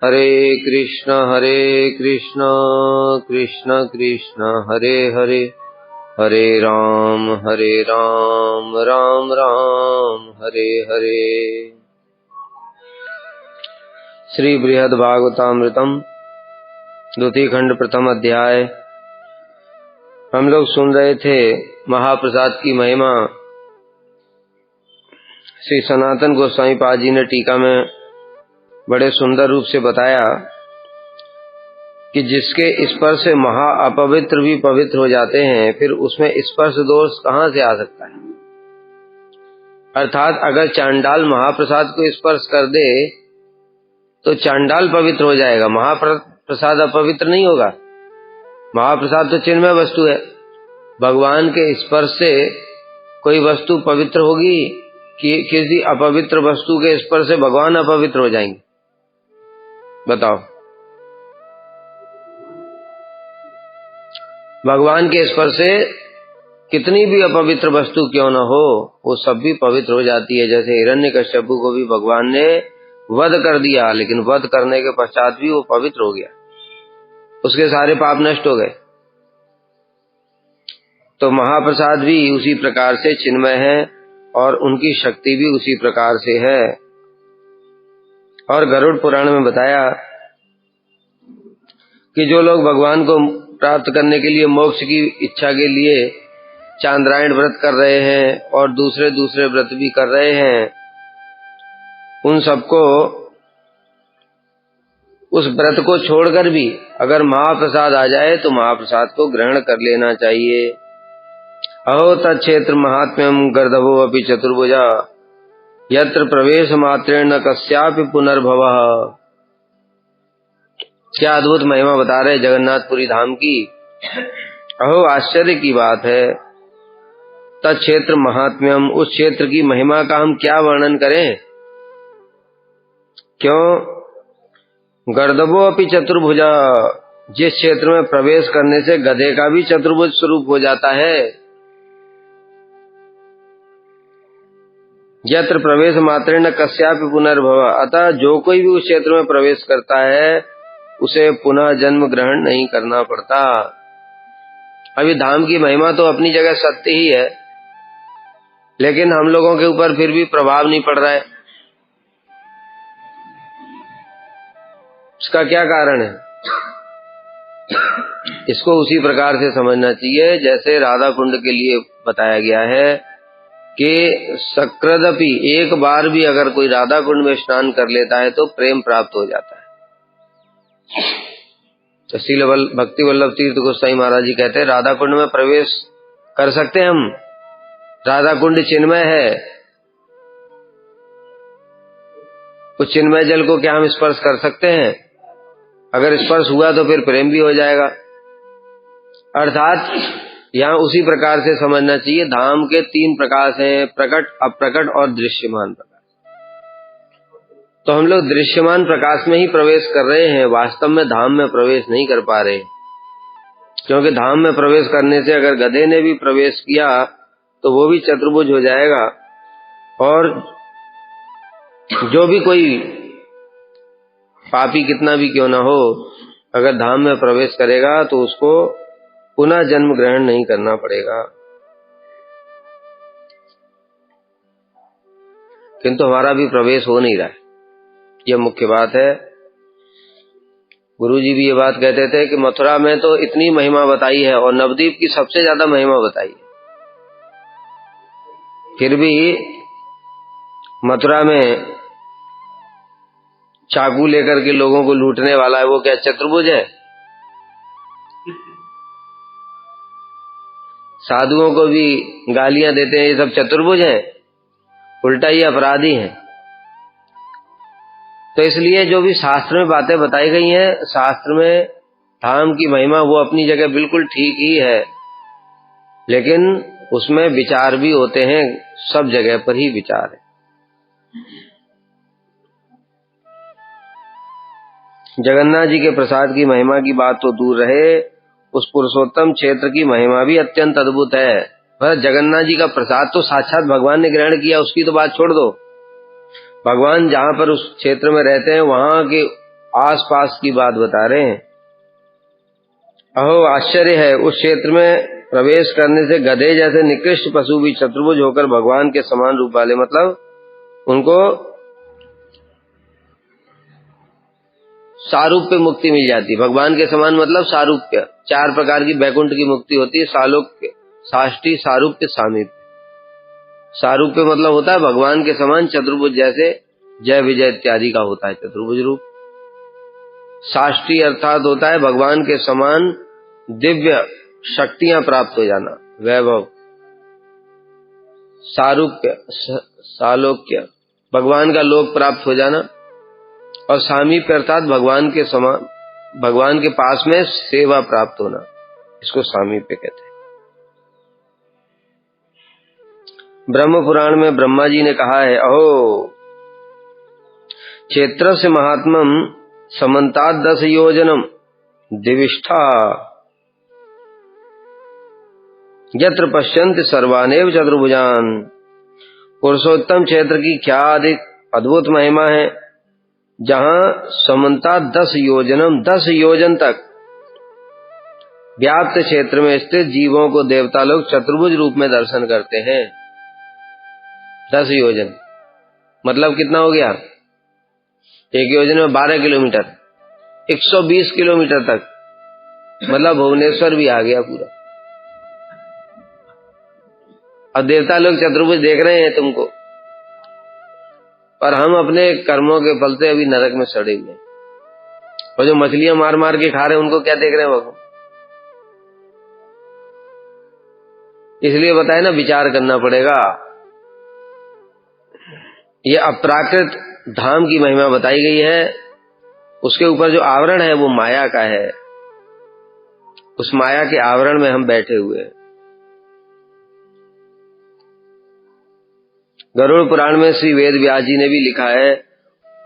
हरे कृष्ण कृष्ण कृष्ण हरे हरे, हरे राम राम राम हरे हरे। श्री बृहद भागवतामृतम द्वितीय खंड प्रथम अध्याय। हम लोग सुन रहे थे महाप्रसाद की महिमा। श्री सनातन गोस्वामी पाद जी ने टीका में बड़े सुंदर रूप से बताया कि जिसके स्पर्श से महा अपवित्र भी पवित्र हो जाते हैं, फिर उसमें स्पर्श दोष कहाँ से आ सकता है। अर्थात अगर चांडाल महाप्रसाद को स्पर्श कर दे तो चांडाल पवित्र हो जाएगा, महाप्रसाद अपवित्र नहीं होगा। महाप्रसाद तो चिन्मय वस्तु है। भगवान के स्पर्श से कोई वस्तु पवित्र होगी कि किसी अपवित्र वस्तु के स्पर्श से भगवान अपवित्र हो जाएंगे? बताओ। भगवान के स्पर्श से कितनी भी अपवित्र वस्तु क्यों न हो, वो सब भी पवित्र हो जाती है। जैसे हिरण्यकश्यप को भी भगवान ने वध कर दिया, लेकिन वध करने के पश्चात भी वो पवित्र हो गया, उसके सारे पाप नष्ट हो गए। तो महाप्रसाद भी उसी प्रकार से चिन्मय है और उनकी शक्ति भी उसी प्रकार से है। और गरुड़ पुराण में बताया कि जो लोग भगवान को प्राप्त करने के लिए, मोक्ष की इच्छा के लिए चांद्रायण व्रत कर रहे हैं और दूसरे दूसरे व्रत भी कर रहे हैं, उन सबको उस व्रत को छोड़कर भी अगर महाप्रसाद आ जाए तो महाप्रसाद को ग्रहण कर लेना चाहिए। अहो तत्क्षेत्र महात्म्यम गर्दभो अपि चतुर्भुजा यत्र प्रवेश मात्रेण न कस्यापि पुनर्भवः। क्या अद्भुत महिमा बता रहे जगन्नाथपुरी धाम की। अहो आश्चर्य की बात है। तत्क्षेत्र महात्म्यम, उस क्षेत्र की महिमा का हम क्या वर्णन करें। क्यों? गर्दभो अपि चतुर्भुजा, जिस क्षेत्र में प्रवेश करने से गधे का भी चतुर्भुज स्वरूप हो जाता है। यत्र प्रवेश मात्रेण कस्यापि पुनर्भव, अतः जो कोई भी उस क्षेत्र में प्रवेश करता है उसे पुनः जन्म ग्रहण नहीं करना पड़ता। अभी धाम की महिमा तो अपनी जगह सत्य ही है, लेकिन हम लोगों के ऊपर फिर भी प्रभाव नहीं पड़ रहा है। इसका क्या कारण है? इसको उसी प्रकार से समझना चाहिए जैसे राधा कुंड के लिए बताया गया है कि सकृदपि, एक बार भी अगर कोई राधा कुंड में स्नान कर लेता है तो प्रेम प्राप्त हो जाता है। तो श्रील भक्ति वल्लभ तीर्थ गोस्वामी महाराज जी कहते हैं राधा कुंड में प्रवेश कर सकते हैं हम। राधा कुंड चिन्मय है, उस चिन्मय जल को क्या हम स्पर्श कर सकते हैं? अगर स्पर्श हुआ तो फिर प्रेम भी हो जाएगा। अर्थात यहाँ उसी प्रकार से समझना चाहिए। धाम के तीन प्रकाश हैं, प्रकट, अप्रकट और दृश्यमान प्रकाश। तो हम लोग दृश्यमान प्रकाश में ही प्रवेश कर रहे हैं, वास्तव में धाम में प्रवेश नहीं कर पा रहे। क्योंकि धाम में प्रवेश करने से अगर गधे ने भी प्रवेश किया तो वो भी चतुर्भुज हो जाएगा, और जो भी कोई पापी कितना भी क्यों न हो, अगर धाम में प्रवेश करेगा तो उसको पुनः जन्म ग्रहण नहीं करना पड़ेगा। किंतु हमारा भी प्रवेश हो नहीं रहा है, यह मुख्य बात है। गुरुजी भी ये बात कहते थे कि मथुरा में तो इतनी महिमा बताई है और नवद्वीप की सबसे ज्यादा महिमा बताई है, फिर भी मथुरा में चाकू लेकर के लोगों को लूटने वाला है, वो क्या चतुर्भुज है? साधुओं को भी गालियां देते हैं, ये सब चतुर्भुज हैं? उल्टा ही अपराधी हैं। तो इसलिए जो भी शास्त्र में बातें बताई गई हैं, शास्त्र में धाम की महिमा वो अपनी जगह बिल्कुल ठीक ही है, लेकिन उसमें विचार भी होते हैं, सब जगह पर ही विचार है। जगन्नाथ जी के प्रसाद की महिमा की बात तो दूर रहे, उस पुरुषोत्तम क्षेत्र की महिमा भी अत्यंत अद्भुत है। पर जगन्नाथ जी का प्रसाद तो साक्षात भगवान ने ग्रहण किया, उसकी तो बात छोड़ दो। भगवान जहाँ पर उस क्षेत्र में रहते हैं वहाँ के आसपास की बात बता रहे हैं। अहो आश्चर्य है, उस क्षेत्र में प्रवेश करने से गधे जैसे निकृष्ट पशु भी चतुर्भुज होकर भगवान के समान रूप वाले, मतलब उनको सारूप्य मुक्ति मिल जाती। भगवान के समान मतलब सारूप्य। 4 प्रकार की वैकुंठ की मुक्ति होती है, सालोक्य, साष्टी, सारूप्य, सामीप्य। सारूप्य मतलब होता है भगवान के समान चतुर्भुज, जैसे जय विजय इत्यादि का होता है चतुर्भुज रूप। साष्टी अर्थात होता है भगवान के समान दिव्य शक्तियां प्राप्त हो जाना, वैभव। सारूप्य, सालोक्य, भगवान का लोक प्राप्त हो जाना। और सामीप्य अर्थात भगवान के समान, भगवान के पास में सेवा प्राप्त होना, इसको सामीप्य कहते हैं। ब्रह्म पुराण में ब्रह्मा जी ने कहा है, अहो क्षेत्रस्य महात्मम समन्तात् 10 योजनम दिविष्ठा यत्र पश्यन्ति सर्वानेव चतुर्भुजान। पुरुषोत्तम क्षेत्र की क्या अधिक अद्भुत महिमा है, जहां समन्तात् 10 योजनम, 10 योजन तक व्याप्त क्षेत्र में स्थित जीवों को देवता लोग चतुर्भुज रूप में दर्शन करते हैं। 10 योजन मतलब कितना हो गया? एक योजन में 12 किलोमीटर, 120 किलोमीटर तक, मतलब भुवनेश्वर भी आ गया पूरा। अब देवता लोग चतुर्भुज देख रहे हैं तुमको, पर हम अपने कर्मों के फल से अभी नरक में सड़े हुए हैं। और जो मछलियां मार मार के खा रहे हैं उनको क्या देख रहे हैं भगवान? इसलिए बताए ना, विचार करना पड़ेगा। ये अपराकृत धाम की महिमा बताई गई है, उसके ऊपर जो आवरण है वो माया का है। उस माया के आवरण में हम बैठे हुए हैं। गरुड़ पुराण में श्री वेद व्यास जी ने भी लिखा है,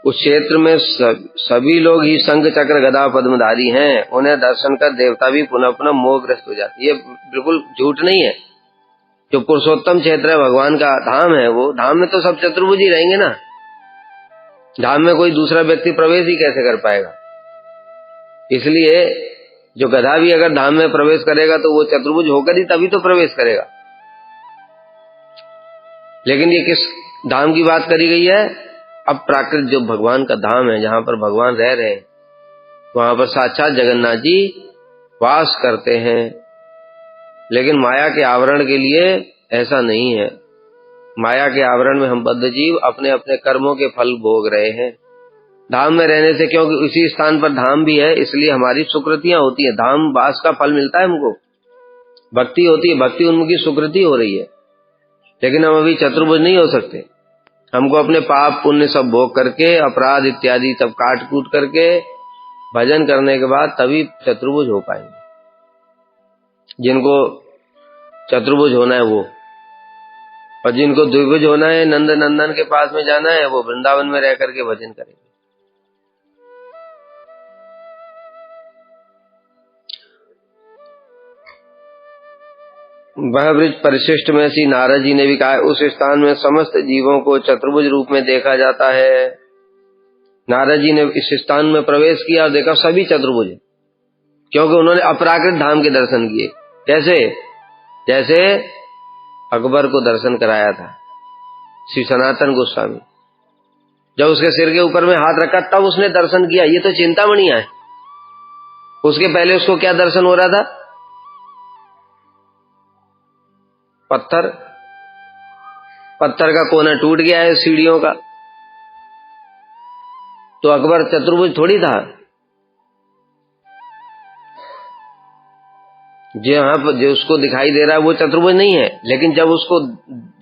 उस क्षेत्र में सभी लोग ही शंख चक्र गदा पद्मधारी हैं, उन्हें दर्शन कर देवता भी पुनः पुनः मोहग्रस्त हो जाती है। ये बिल्कुल झूठ नहीं है। जो पुरुषोत्तम क्षेत्र है, भगवान का धाम है, वो धाम में तो सब चतुर्भुज ही रहेंगे ना। धाम में कोई दूसरा व्यक्ति प्रवेश ही कैसे कर पाएगा? इसलिए जो गधा भी अगर धाम में प्रवेश करेगा तो वो चतुर्भुज होकर ही तभी तो प्रवेश करेगा। लेकिन ये किस धाम की बात करी गई है? अब प्राकृत जो भगवान का धाम है, जहां पर भगवान रह रहे हैं, वहां पर साक्षात जगन्नाथ जी वास करते हैं। लेकिन माया के आवरण के लिए ऐसा नहीं है। माया के आवरण में हम बद्ध जीव अपने अपने कर्मों के फल भोग रहे हैं। धाम में रहने से, क्योंकि उसी स्थान पर धाम भी है, इसलिए हमारी सुकृतियां होती है। धाम वास का फल मिलता है हमको, भक्ति होती है, भक्ति उन्मुखी सुकृति हो रही है। लेकिन हम अभी चतुर्भुज नहीं हो सकते। हमको अपने पाप पुण्य सब भोग करके, अपराध इत्यादि सब काट कूट करके भजन करने के बाद तभी चतुर्भुज हो पाएंगे। जिनको चतुर्भुज होना है वो, और जिनको द्विभुज होना है, नंद नंदन के पास में जाना है, वो वृंदावन में रह करके भजन करेंगे। वह वृक्ष परिशिष्ट में श्री नारद जी ने भी कहा, उस स्थान में समस्त जीवों को चतुर्भुज रूप में देखा जाता है। नारद जी ने इस स्थान में प्रवेश किया और देखा सभी चतुर्भुज, क्योंकि उन्होंने अपराकृत धाम के दर्शन किए। कैसे? जैसे अकबर को दर्शन कराया था श्री सनातन गोस्वामी। जब उसके सिर के ऊपर में हाथ रखा तब उसने दर्शन किया। ये तो चिंतामणि है। उसके पहले उसको क्या दर्शन हो रहा था? पत्थर का कोना टूट गया है सीढ़ियों का। तो अकबर चतुर्भुज थोड़ी था। जहां पर जो उसको दिखाई दे रहा है वो चतुर्भुज नहीं है, लेकिन जब उसको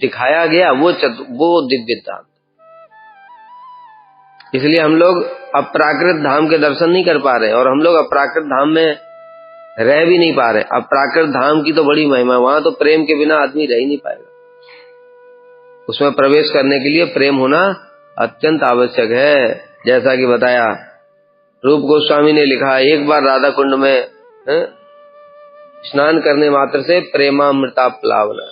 दिखाया गया वो दिव्य था। इसलिए हम लोग अपराकृत धाम के दर्शन नहीं कर पा रहे, और हम लोग अपराकृत धाम में रह भी नहीं पा रहे। अपराकृत धाम की तो बड़ी महिमा, वहां तो प्रेम के बिना आदमी रह ही नहीं पाएगा। उसमें प्रवेश करने के लिए प्रेम होना अत्यंत आवश्यक है। जैसा कि बताया, रूप गोस्वामी ने लिखा, एक बार राधा कुंड में स्नान करने मात्र से प्रेमामृता प्लावना,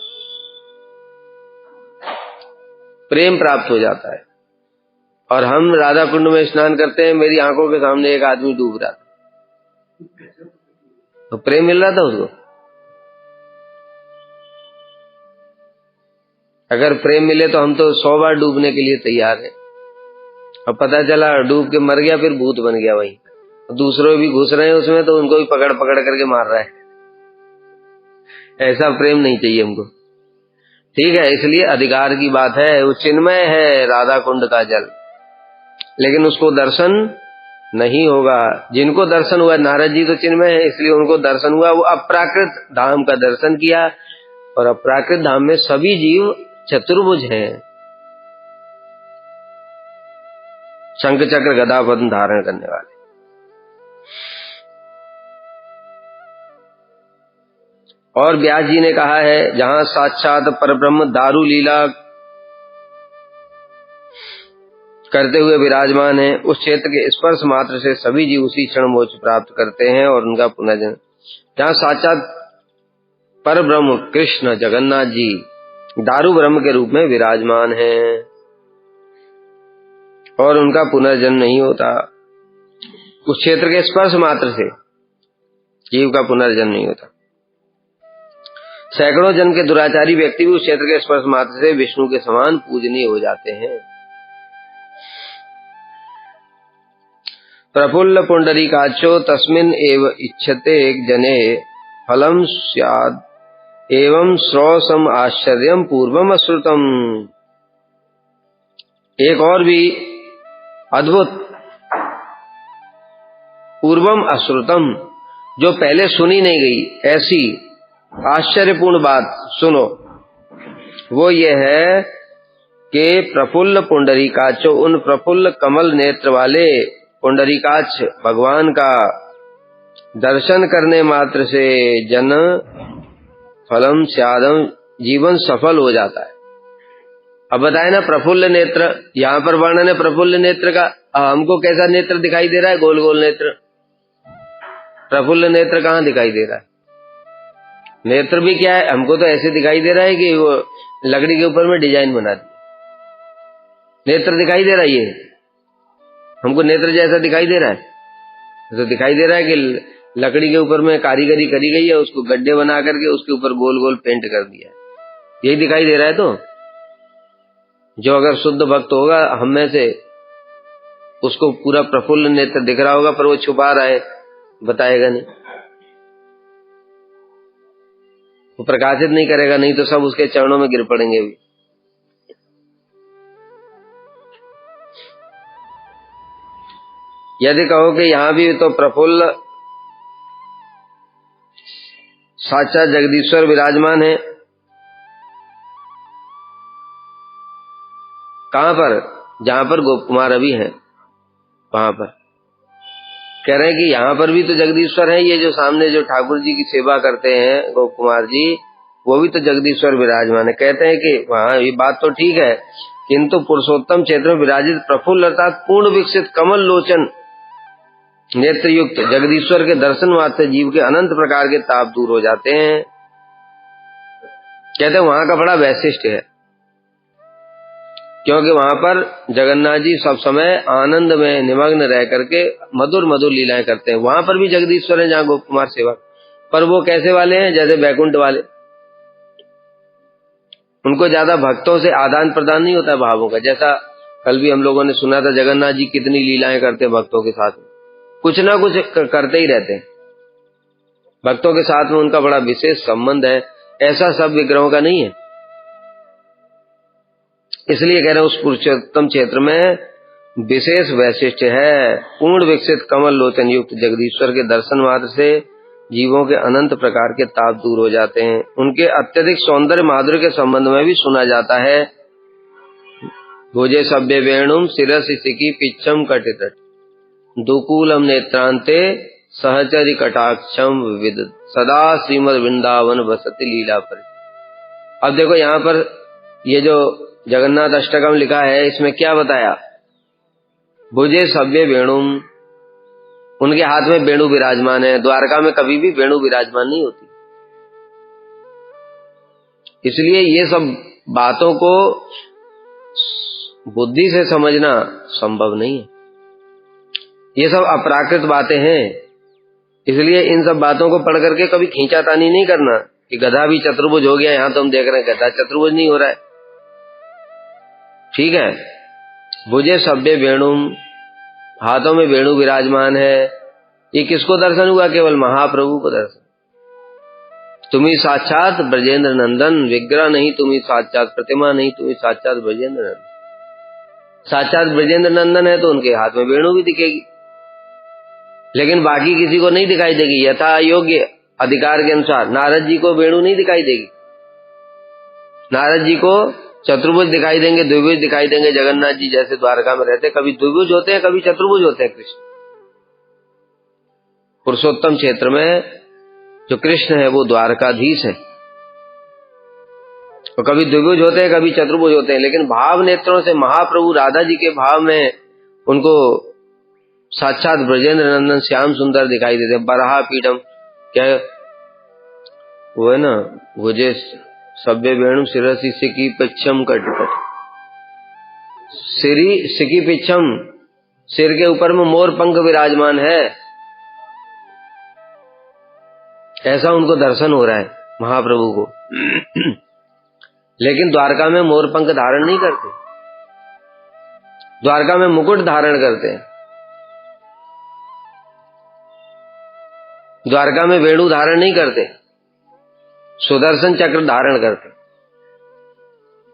प्रेम प्राप्त हो जाता है। और हम राधा कुंड में स्नान करते हैं, मेरी आंखों के सामने एक आदमी डूब रहा था, तो प्रेम मिल रहा था उसको? अगर प्रेम मिले तो हम तो 100 बार डूबने के लिए तैयार हैं। अब पता चला डूब के मर गया, फिर भूत बन गया वहीं, दूसरों भी घुस रहे हैं उसमें, तो उनको भी पकड़ पकड़ करके मार रहा है। ऐसा प्रेम नहीं चाहिए हमको। ठीक है, इसलिए अधिकार की बात है, वो चिन्मय है राधा कुंड का जल, लेकिन उसको दर्शन नहीं होगा। जिनको दर्शन हुआ, नारद जी तो चिन्मय है इसलिए उनको दर्शन हुआ, वो अपराकृत धाम का दर्शन किया, और अपराकृत धाम में सभी जीव चतुर्भुज हैं, शंख चक्र गदा पद्म धारण करने वाले। और व्यास जी ने कहा है, जहां साक्षात परब्रह्म दारू लीला करते हुए विराजमान है, उस क्षेत्र के स्पर्श मात्र से सभी जीव उसी क्षण मोक्ष प्राप्त करते हैं और उनका पुनर्जन्म। जहां साक्षात परब्रह्म कृष्ण जगन्नाथ जी दारू ब्रह्म के रूप में विराजमान हैं और उनका पुनर्जन्म नहीं होता, उस क्षेत्र के स्पर्श मात्र से जीव का पुनर्जन्म नहीं होता। सैकड़ों जन्म के दुराचारी व्यक्ति भी उस क्षेत्र के स्पर्श मात्र से विष्णु के समान पूजनीय हो जाते हैं। प्रफुल्ल पुंडरीकाक्षो तस्मिन् एव इच्छते जने फलम स्याद एवं श्रोसम आश्चर्यम पूर्वम अश्रुतम। एक और भी अद्भुत पूर्वम अश्रुतम, जो पहले सुनी नहीं गई ऐसी आश्चर्यपूर्ण बात सुनो, वो ये है कि प्रफुल्ल पुंडरीकाक्षो, उन प्रफुल्ल कमल नेत्र वाले पुंडरीकाक्ष भगवान का दर्शन करने मात्र से जन फलम स्यादम, जीवन सफल हो जाता है। अब बताए ना प्रफुल्ल नेत्र, यहाँ पर वर्णन है प्रफुल्ल नेत्र का। हमको कैसा नेत्र दिखाई दे रहा है? गोल गोल नेत्र। प्रफुल्ल नेत्र कहाँ दिखाई दे रहा है? नेत्र भी क्या है, हमको तो ऐसे दिखाई दे रहा है कि वो लकड़ी के ऊपर में डिजाइन बना दी, नेत्र दिखाई दे रहा है। ये हमको नेत्र जैसा दिखाई दे रहा है, तो दिखाई दे रहा है कि लकड़ी के ऊपर में कारीगरी करी गई है, उसको गड्ढे बना करके उसके ऊपर गोल गोल पेंट कर दिया है, यही दिखाई दे रहा है। तो जो अगर शुद्ध भक्त होगा हम में से, उसको पूरा प्रफुल्ल नेत्र दिख रहा होगा, पर वो छुपा रहा है, बताएगा नहीं, वो प्रकाशित नहीं करेगा, नहीं तो सब उसके चरणों में गिर पड़ेंगे भी। यदि कहो कि यहां भी तो प्रफुल्ल साक्षात जगदीश्वर विराजमान है, कहां पर? जहां पर गोप कुमार अभी हैं, वहां पर कह रहे हैं कि यहां पर भी तो जगदीश्वर है। ये जो सामने जो ठाकुर जी की सेवा करते हैं गोप कुमार जी, वो भी तो जगदीश्वर विराजमान है। कहते हैं कि वहां ये बात तो ठीक है, किंतु पुरुषोत्तम क्षेत्र में विराजित प्रफुल्ल अर्थात पूर्ण विकसित कमल लोचन नेत्र युक्त जगदीश्वर के दर्शन मात्र से जीव के अनंत प्रकार के ताप दूर हो जाते हैं। कहते हैं वहां का बड़ा वैशिष्ट है, क्योंकि वहां पर जगन्नाथ जी सब समय आनंद में निमग्न रह करके मधुर मधुर लीलाएं करते हैं। वहां पर भी जगदीश्वर है जहां गोप कुमार सेवा, पर वो कैसे वाले हैं? जैसे बैकुंठ वाले। उनको ज्यादा भक्तों से आदान प्रदान नहीं होता भावों का। जैसा कल भी हम लोगों ने सुना था, जगन्नाथ जी कितनी लीलाएं करते हैं भक्तों के साथ में, कुछ ना कुछ करते ही रहते हैं। भक्तों के साथ में उनका बड़ा विशेष संबंध है, ऐसा सब विग्रहों का नहीं है। इसलिए कह रहे हैं उस पुरुषोत्तम क्षेत्र में विशेष वैशिष्ट है। पूर्ण विकसित कमल लोचन युक्त जगदीश्वर के दर्शन मात्र से जीवों के अनंत प्रकार के ताप दूर हो जाते हैं। उनके अत्यधिक सौंदर्य माधुर्य के संबंध में भी सुना जाता है। भुजे सभ्य वेणुम शिरस सिकी पिच्छम कटितट दुकूलम नेत्रांते सहचरी कटाक्षम विविध सदा श्रीमद वृंदावन बसति लीला पर। अब देखो यहाँ पर ये जो जगन्नाथ अष्टकम लिखा है, इसमें क्या बताया? भुजे सभ्य वेणुम, उनके हाथ में वेणु विराजमान है। द्वारका में कभी भी वेणु विराजमान नहीं होती, इसलिए ये सब बातों को बुद्धि से समझना संभव नहीं है। ये सब अपराकृत बातें हैं, इसलिए इन सब बातों को पढ़ करके कभी खींचातानी नहीं करना कि गधा भी चतुर्भुज हो गया। यहां तो हम देख रहे हैं गधा चतुर्भुज नहीं हो रहा है। ठीक है, भुजे सभ्य वेणुम, हाथों में वेणु विराजमान है। ये किसको दर्शन हुआ? केवल महाप्रभु को दर्शन। तुम्ही साक्षात ब्रजेंद्र नंदन, विग्रह नहीं तुम्ही साक्षात, प्रतिमा नहीं तुम्ही साक्षात ब्रजेंद्र नंदन। साक्षात ब्रजेंद्र नंदन है तो उनके हाथ में वेणु भी दिखेगी, लेकिन बाकी किसी को नहीं दिखाई देगी। यथा योग्य अधिकार के अनुसार नारद जी को वेणु नहीं दिखाई देगी। नारद जी को चतुर्भुज दिखाई देंगे, द्विभुज दिखाई देंगे। जगन्नाथ जी जैसे द्वारका में रहते कभी द्विभुज होते हैं, कभी चतुर्भुज होते हैं। कृष्ण पुरुषोत्तम क्षेत्र में जो कृष्ण है वो द्वारकाधीश है, तो कभी द्विभुज होते हैं, कभी चतुर्भुज होते हैं। लेकिन भाव नेत्रों से महाप्रभु राधा जी के भाव में उनको साक्षात ब्रजेंद्र नंदन श्याम सुंदर दिखाई देते हैं। बराहा पीठम, क्या वो है ना, भुजे सभ्य वेणु शिरसी सिकी पिच्छम कटकट। सिकी पिच्छम, सिर के ऊपर में मोर पंख विराजमान है, ऐसा उनको दर्शन हो रहा है महाप्रभु को। लेकिन द्वारका में मोर पंख धारण नहीं करते, द्वारका में मुकुट धारण करते हैं। द्वारका में वेणु धारण नहीं करते, सुदर्शन चक्र धारण करते,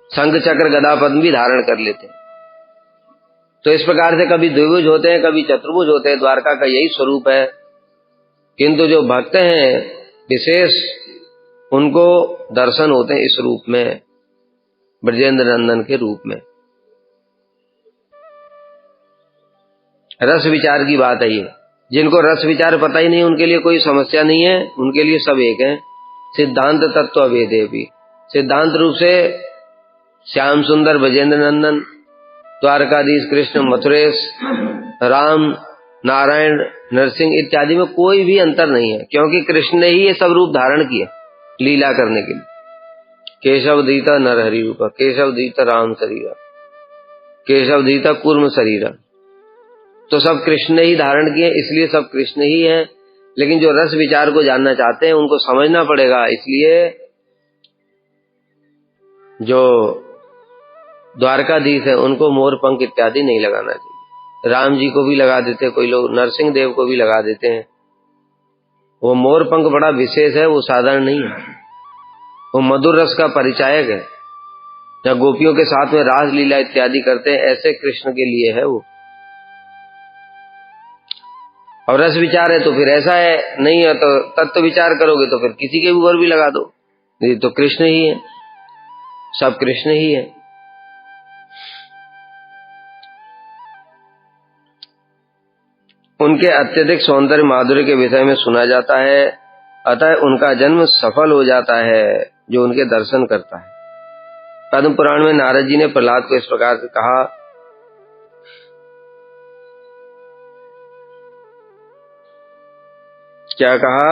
शंख चक्र गदा पद्म भी धारण कर लेते। तो इस प्रकार से कभी द्विभुज होते हैं, कभी चतुर्भुज होते हैं। द्वारका का यही स्वरूप है। किंतु जो भक्त हैं विशेष, उनको दर्शन होते हैं इस रूप में, ब्रजेंद्र नंदन के रूप में। रस विचार की बात है ये। जिनको रस विचार पता ही नहीं, उनके लिए कोई समस्या नहीं है, उनके लिए सब एक है। सिद्धांत तत्व अभेदे भी, सिद्धांत रूप से श्याम सुंदर ब्रजेंद्र नंदन, द्वारकाधीश कृष्ण, मथुरेश, राम, नारायण, नरसिंह इत्यादि में कोई भी अंतर नहीं है, क्योंकि कृष्ण ने ही ये सब रूप धारण किए लीला करने के लिए। केशव दीता नरहरि रूप, केशव दीता राम शरीरा, केशव दीता कूर्म शरीरा, तो सब कृष्ण ने ही धारण किए, इसलिए सब कृष्ण ही है। लेकिन जो रस विचार को जानना चाहते हैं उनको समझना पड़ेगा। इसलिए जो द्वारकाधीश है उनको मोर पंख इत्यादि नहीं लगाना चाहिए। राम जी को भी लगा देते कोई लोग, नरसिंह देव को भी लगा देते हैं। वो मोर पंख बड़ा विशेष है, वो साधारण नहीं है, वो मधुर रस का परिचायक है। जब गोपियों के साथ में रास लीला इत्यादि करते हैं, ऐसे कृष्ण के लिए है वो। और रस विचार है तो फिर ऐसा है, नहीं है तो तत्व विचार करोगे तो फिर किसी के ऊपर भी लगा दो, ये तो कृष्ण ही है, सब कृष्ण ही है। उनके अत्यधिक सौंदर्य माधुर्य के विषय में सुना जाता है, अतः उनका जन्म सफल हो जाता है जो उनके दर्शन करता है। पद्म पुराण में नारद जी ने प्रहलाद को इस प्रकार से कहा, क्या कहा?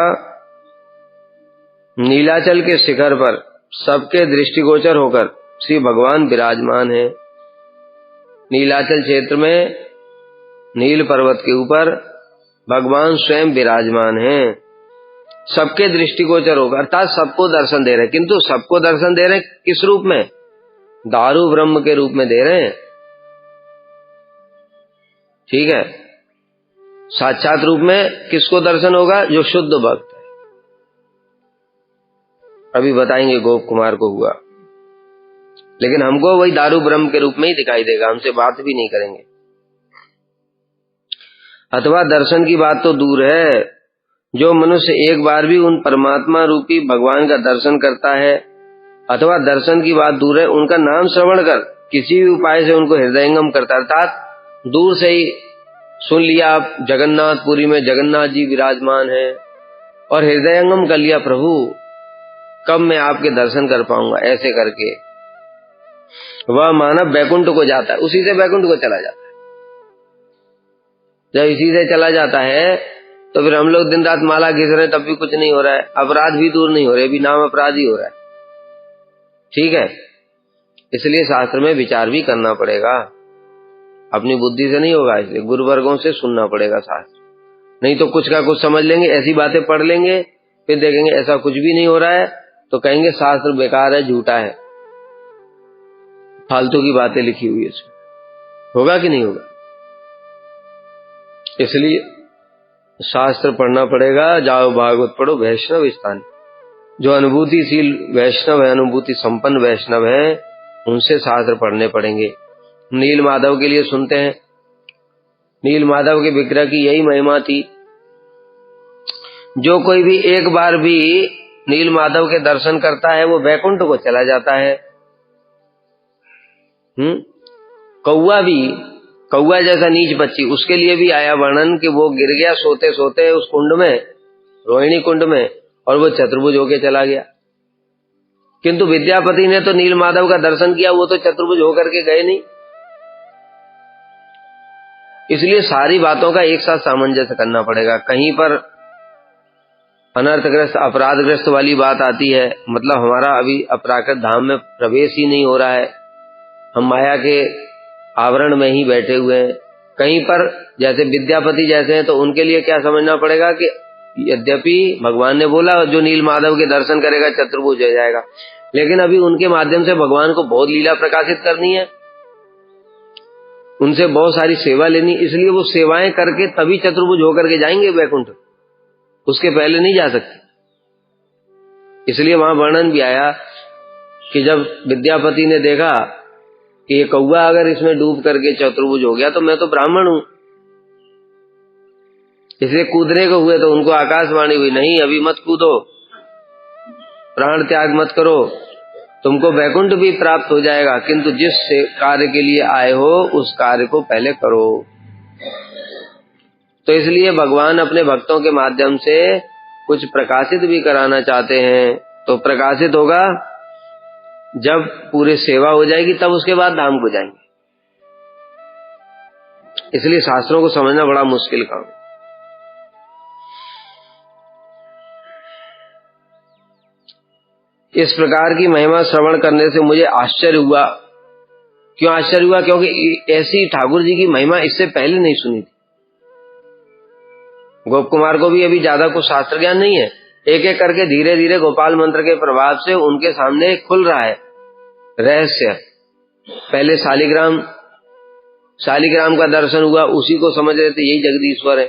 नीलाचल के शिखर पर सबके दृष्टिगोचर होकर श्री भगवान विराजमान है। नीलाचल क्षेत्र में नील पर्वत के ऊपर भगवान स्वयं विराजमान हैं, सबके दृष्टिगोचर होकर, अर्थात सबको दर्शन दे रहे हैं। किंतु सबको दर्शन दे रहे हैं किस रूप में? दारू ब्रह्म के रूप में दे रहे हैं। ठीक है, साक्षात रूप में किसको दर्शन होगा? जो शुद्ध भक्त है। अभी बताएंगे गोप कुमार को हुआ, लेकिन हमको वही दारू ब्रह्म के रूप में ही दिखाई देगा, हमसे बात भी नहीं करेंगे। अथवा दर्शन की बात तो दूर है, जो मनुष्य एक बार भी उन परमात्मा रूपी भगवान का दर्शन करता है, अथवा दर्शन की बात दूर है, उनका नाम श्रवण कर किसी भी उपाय से उनको हृदयंगम करता, अर्थात दूर से ही सुन लिया आप जगन्नाथपुरी में जगन्नाथ जी विराजमान है और हृदयंगम कर लिया, प्रभु कब मैं आपके दर्शन कर पाऊंगा, ऐसे करके वह मानव बैकुंठ को जाता है, उसी से बैकुंठ को चला जाता है। जब इसी से चला जाता है तो फिर हम लोग दिन रात माला घिस रहे तब भी कुछ नहीं हो रहा है, अपराध भी दूर नहीं हो रहे, भी नाम अपराध ही हो रहा है। ठीक है, इसलिए शास्त्र में विचार भी करना पड़ेगा, अपनी बुद्धि से नहीं होगा। इसलिए गुरु वर्गों से सुनना पड़ेगा शास्त्र, नहीं तो कुछ का कुछ समझ लेंगे, ऐसी बातें पढ़ लेंगे, फिर देखेंगे ऐसा कुछ भी नहीं हो रहा है तो कहेंगे शास्त्र बेकार है, झूठा है, फालतू की बातें लिखी हुई है। होगा कि नहीं होगा? इसलिए शास्त्र पढ़ना पड़ेगा। जाओ भागवत पढ़ो, वैष्णव स्थान। जो अनुभूतिशील वैष्णव है, अनुभूति संपन्न वैष्णव है, उनसे शास्त्र पढ़ने पड़ेंगे। नील माधव के लिए सुनते हैं, नील माधव के विग्रह की यही महिमा थी। जो कोई भी एक बार भी नील माधव के दर्शन करता है वो वैकुंठ को चला जाता है। कौआ जैसा नीच बच्ची, उसके लिए भी आया वर्णन कि वो गिर गया सोते सोते उस कुंड में, रोहिणी कुंड में, और वो चतुर्भुज होके चला गया। किंतु विद्यापति ने तो नील माधव का दर्शन किया, वो तो चतुर्भुज होकर के गए नहीं। इसलिए सारी बातों का एक साथ सामंजस्य करना पड़ेगा। कहीं पर अनर्थग्रस्त अपराधग्रस्त वाली बात आती है, मतलब हमारा अभी अपराकृत धाम में प्रवेश ही नहीं हो रहा है, हम माया के आवरण में ही बैठे हुए हैं। कहीं पर जैसे विद्यापति जैसे हैं तो उनके लिए क्या समझना पड़ेगा कि यद्यपि भगवान ने बोला जो नील माधव के दर्शन करेगा चतुर्भुज हो जाएगा, लेकिन अभी उनके माध्यम से भगवान को बहुत लीला प्रकाशित करनी है, उनसे बहुत सारी सेवा लेनी, इसलिए वो सेवाएं करके तभी चतुर्भुज होकर के जाएंगे वैकुंठ, उसके पहले नहीं जा सकते। इसलिए वहां वर्णन भी आया कि जब विद्यापति ने देखा कि ये कौवा अगर इसमें डूब करके चतुर्भुज हो गया तो मैं तो ब्राह्मण हूं, इसलिए कूदने को हुए तो उनको आकाशवाणी हुई, नहीं अभी मत कूदो, प्राण त्याग मत करो, तुमको वैकुंठ भी प्राप्त हो जाएगा, किंतु जिस कार्य के लिए आए हो उस कार्य को पहले करो। तो इसलिए भगवान अपने भक्तों के माध्यम से कुछ प्रकाशित भी कराना चाहते हैं। तो प्रकाशित होगा जब पूरी सेवा हो जाएगी, तब उसके बाद धाम को जाएंगे। इसलिए शास्त्रों को समझना बड़ा मुश्किल काम है। इस प्रकार की महिमा श्रवण करने से मुझे आश्चर्य हुआ। क्यों आश्चर्य हुआ? क्योंकि ऐसी ठाकुर जी की महिमा इससे पहले नहीं सुनी थी। गोप कुमार को भी अभी ज्यादा कुछ शास्त्र ज्ञान नहीं है, एक एक करके धीरे धीरे गोपाल मंत्र के प्रभाव से उनके सामने खुल रहा है रहस्य। पहले शालिग्राम का दर्शन हुआ, उसी को समझ रहे थे यही जगदीश्वर है,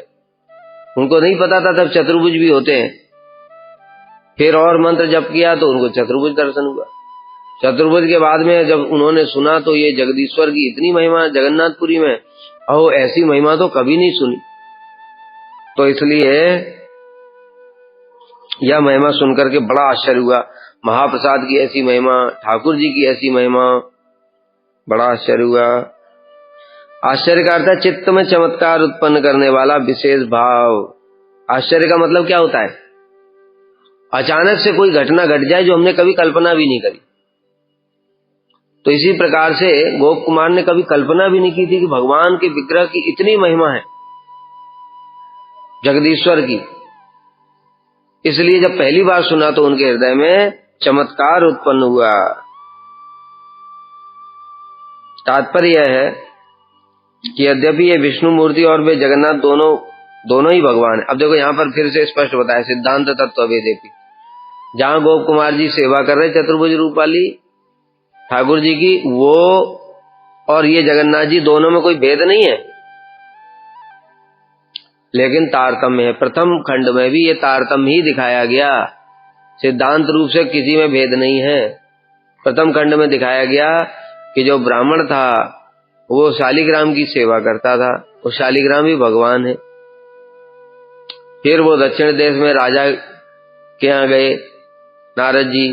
उनको नहीं पता था तब चतुर्भुज भी होते हैं। फिर और मंत्र जप किया तो उनको चतुर्भुज दर्शन हुआ। चतुर्भुज के बाद में जब उन्होंने सुना तो ये जगदीश्वर की इतनी महिमा जगन्नाथपुरी में, अहो ऐसी महिमा तो कभी नहीं सुनी। तो इसलिए यह महिमा सुनकर के बड़ा आश्चर्य हुआ। महाप्रसाद की ऐसी महिमा, ठाकुर जी की ऐसी महिमा, बड़ा आश्चर्य हुआ। आश्चर्य का अर्थ है चित्त में चमत्कार उत्पन्न करने वाला विशेष भाव। आश्चर्य का मतलब क्या होता है? अचानक से कोई घटना घट जाए जो हमने कभी कल्पना भी नहीं करी। तो इसी प्रकार से गोप कुमार ने कभी कल्पना भी नहीं की थी कि भगवान के विग्रह की इतनी महिमा है, जगदीश्वर की। इसलिए जब पहली बार सुना तो उनके हृदय में चमत्कार उत्पन्न हुआ। तात्पर्य यह है कि यद्यपि ये विष्णु मूर्ति और वे जगन्नाथ दोनों ही भगवान है। अब देखो यहाँ पर फिर से स्पष्ट बताया सिद्धांत तत्व वेदेपि। जहां गोप कुमार जी सेवा कर रहे चतुर्भुज रूप वाली ठाकुर जी की, वो और ये जगन्नाथ जी दोनों में कोई भेद नहीं है, लेकिन तारतम्य है। प्रथम खंड में भी ये तारतम्य ही दिखाया गया, सिद्धांत रूप से किसी में भेद नहीं है। प्रथम खंड में दिखाया गया कि जो ब्राह्मण था वो शालिग्राम की सेवा करता था, वो शालिग्राम भी भगवान है। फिर वो दक्षिण देश में राजा के यहाँ गए नारद जी,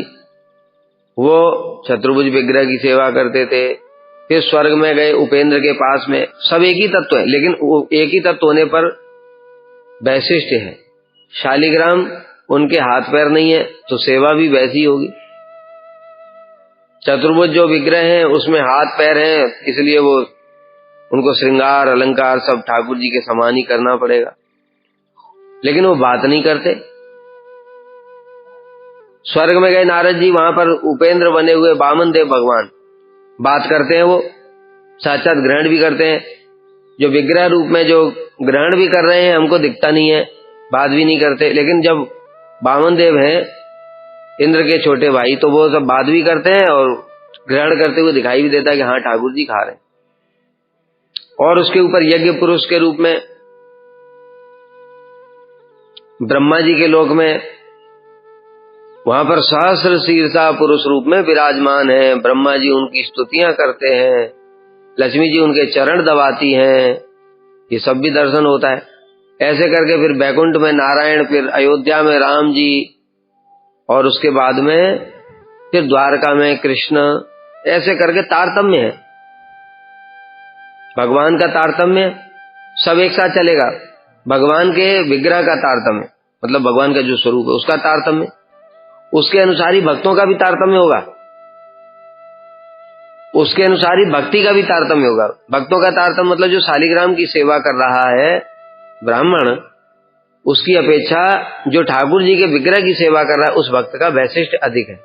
वो चतुर्भुज विग्रह की सेवा करते थे। फिर स्वर्ग में गए उपेंद्र के पास में, सब एक ही तत्व है, लेकिन एक ही तत्व होने पर वैशिष्ट है। शालिग्राम उनके हाथ पैर नहीं है तो सेवा भी वैसी होगी। चतुर्भुज जो विग्रह हैं उसमें हाथ पैर हैं, इसलिए वो उनको श्रृंगार अलंकार सब ठाकुर जी के समान ही करना पड़ेगा, लेकिन वो बात नहीं करते। स्वर्ग में गए नारद जी, वहां पर उपेंद्र बने हुए वामन देव भगवान, बात करते हैं, वो साक्षात ग्रहण भी करते हैं। जो विग्रह रूप में जो ग्रहण भी कर रहे हैं हमको दिखता नहीं है, बात भी नहीं करते, लेकिन जब वामन देव हैं इंद्र के छोटे भाई, तो वो सब बात भी करते हैं और ग्रहण करते हुए दिखाई भी देता है कि हाँ ठाकुर जी खा रहे हैं। और उसके ऊपर यज्ञ पुरुष के रूप में ब्रह्मा जी के लोक में, वहां पर सहस्र शीर्षा पुरुष रूप में विराजमान है। ब्रह्मा जी उनकी स्तुतियां करते हैं, लक्ष्मी जी उनके चरण दबाती हैं, ये सब भी दर्शन होता है। ऐसे करके फिर बैकुंठ में नारायण, फिर अयोध्या में राम जी, और उसके बाद में फिर द्वारका में कृष्ण, ऐसे करके तारतम्य है भगवान का। तारतम्य सब एक साथ चलेगा। भगवान के विग्रह का तारतम्य मतलब भगवान का जो स्वरूप है उसका तारतम्य, उसके अनुसार ही भक्तों का भी तारतम्य होगा, उसके अनुसार ही भक्ति का भी तारतम्य होगा। भक्तों का तारतम्य मतलब जो शालिग्राम की सेवा कर रहा है ब्राह्मण, उसकी अपेक्षा जो ठाकुर जी के विग्रह की सेवा कर रहा है उस भक्त का वैशिष्ट अधिक है।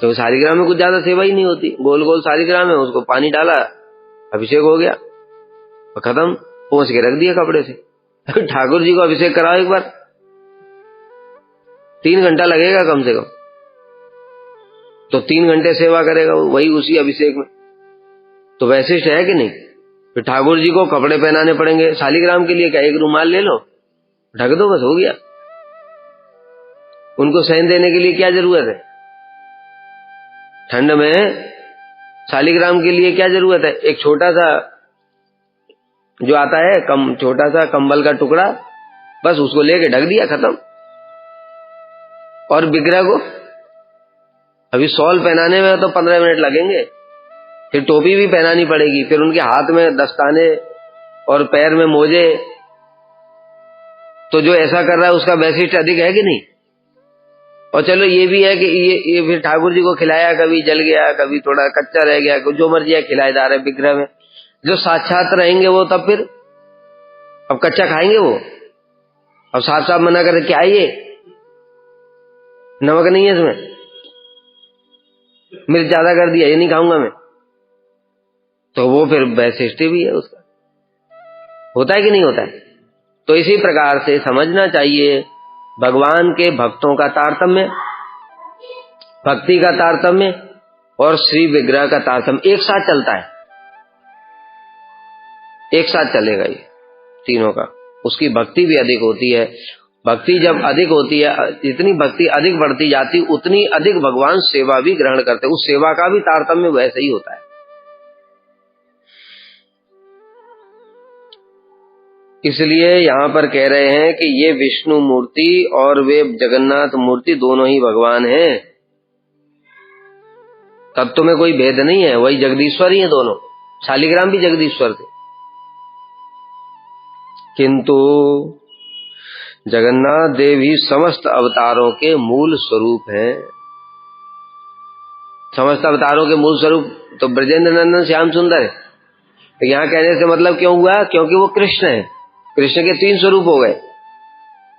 तो शालिग्राम में कुछ ज्यादा सेवा ही नहीं होती, गोल गोल शालिग्राम है, उसको पानी डाला, अभिषेक हो गया, खत्म, पोंछ के रख दिया कपड़े से। ठाकुर जी को अभिषेक कराओ एक बार, 3 घंटा लगेगा कम से कम, तो 3 घंटे सेवा करेगा वही उसी अभिषेक में। तो वैशिष्ट है कि नहीं? फिर ठाकुर जी को कपड़े पहनाने पड़ेंगे। शालिग्राम के लिए क्या, एक रुमाल ले लो, ढक दो, बस हो गया। उनको सहन देने के लिए क्या जरूरत है? ठंड में शालिग्राम के लिए क्या जरूरत है? एक छोटा सा जो आता है छोटा सा कंबल का टुकड़ा, बस उसको लेके ढक दिया, खत्म। और विग्रह को अभी शॉल पहनाने में तो 15 मिनट लगेंगे, फिर टोपी भी पहनानी पड़ेगी, फिर उनके हाथ में दस्ताने और पैर में मोजे। तो जो ऐसा कर रहा है उसका वैशिष्ट अधिक है कि नहीं? और चलो ये भी है कि ये फिर ठाकुर जी को खिलाया, कभी जल गया, कभी थोड़ा कच्चा रह गया, जो मर्जी है खिलाए जा रहे विग्रह में। जो साक्षात रहेंगे वो तब फिर अब कच्चा खाएंगे वो, अब साफ साफ मना कर क्या ये नमक नहीं है इसमें, मिर्च ज्यादा कर दिया, ये नहीं खाऊंगा मैं, तो वो फिर वैशिष्ट भी है उसका। होता है कि नहीं होता है? तो इसी प्रकार से समझना चाहिए भगवान के भक्तों का तारतम्य, भक्ति का तारतम्य और श्री विग्रह का तारतम्य एक साथ चलता है, एक साथ चलेगा ये तीनों का। उसकी भक्ति भी अधिक होती है। भक्ति जब अधिक होती है, जितनी भक्ति अधिक बढ़ती जाती उतनी अधिक भगवान सेवा भी ग्रहण करते, उस सेवा का भी तारतम्य वैसे ही होता है। इसलिए यहां पर कह रहे हैं कि ये विष्णु मूर्ति और वे जगन्नाथ मूर्ति दोनों ही भगवान हैं, तत्व में कोई भेद नहीं है, वही जगदीश्वर ही है दोनों। शालिग्राम भी जगदीश्वर थे, किंतु जगन्नाथ देव ही समस्त अवतारों के मूल स्वरूप हैं। समस्त अवतारों के मूल स्वरूप तो ब्रजेंद्र नंदन श्याम सुंदर है। तो यहां कहने से मतलब क्यों हुआ? क्योंकि वो कृष्ण है। कृष्ण के 3 स्वरूप हो गए।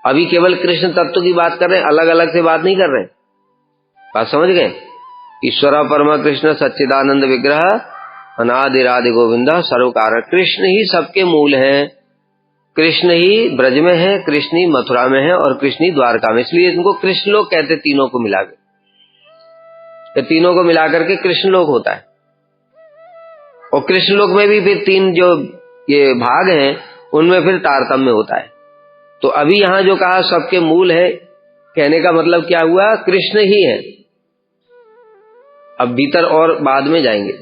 अभी केवल कृष्ण तत्व की बात कर रहे हैं, अलग अलग से बात नहीं कर रहे। बात समझ गए? ईश्वर परमा कृष्ण सच्चिदानंद विग्रह अनादिरादि गोविंद सर्व कारण। कृष्ण ही सबके मूल हैं, कृष्ण ही ब्रज में है, कृष्ण ही मथुरा में है और कृष्ण ही द्वारका में, इसलिए इनको कृष्ण लोक कहते। तीनों को मिलाकर, तीनों को मिलाकर के कृष्ण लोक होता है। और कृष्ण लोक में भी फिर 3 जो ये भाग हैं उनमें फिर तारतम्य होता है। तो अभी यहां जो कहा सबके मूल है, कहने का मतलब क्या हुआ? कृष्ण ही है। अब भीतर और बाद में जाएंगे,